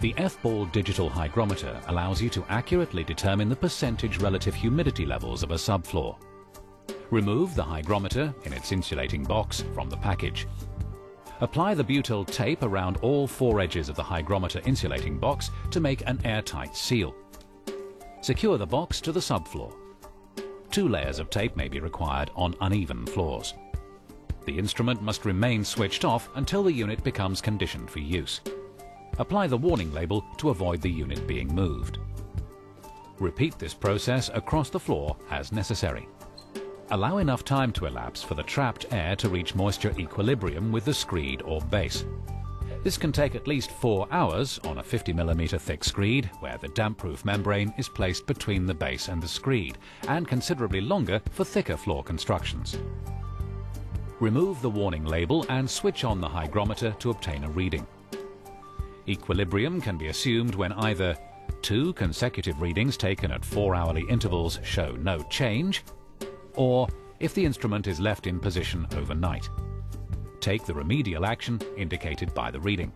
The F-Ball digital hygrometer allows you to accurately determine the percentage relative humidity levels of a subfloor. Remove the hygrometer in its insulating box from the package. Apply the butyl tape around all four edges of the hygrometer insulating box to make an airtight seal. Secure the box to the subfloor. 2 layers of tape may be required on uneven floors. The instrument must remain switched off until the unit becomes conditioned for use. Apply the warning label to avoid the unit being moved. Repeat this process across the floor as necessary. Allow enough time to elapse for the trapped air to reach moisture equilibrium with the screed or base. This can take at least 4 hours on a 50 mm thick screed where the damp-proof membrane is placed between the base and the screed, and considerably longer for thicker floor constructions. Remove the warning label and switch on the hygrometer to obtain a reading. Equilibrium can be assumed when either 2 consecutive readings taken at 4-hourly intervals show no change, or if the instrument is left in position overnight. Take the remedial action indicated by the reading.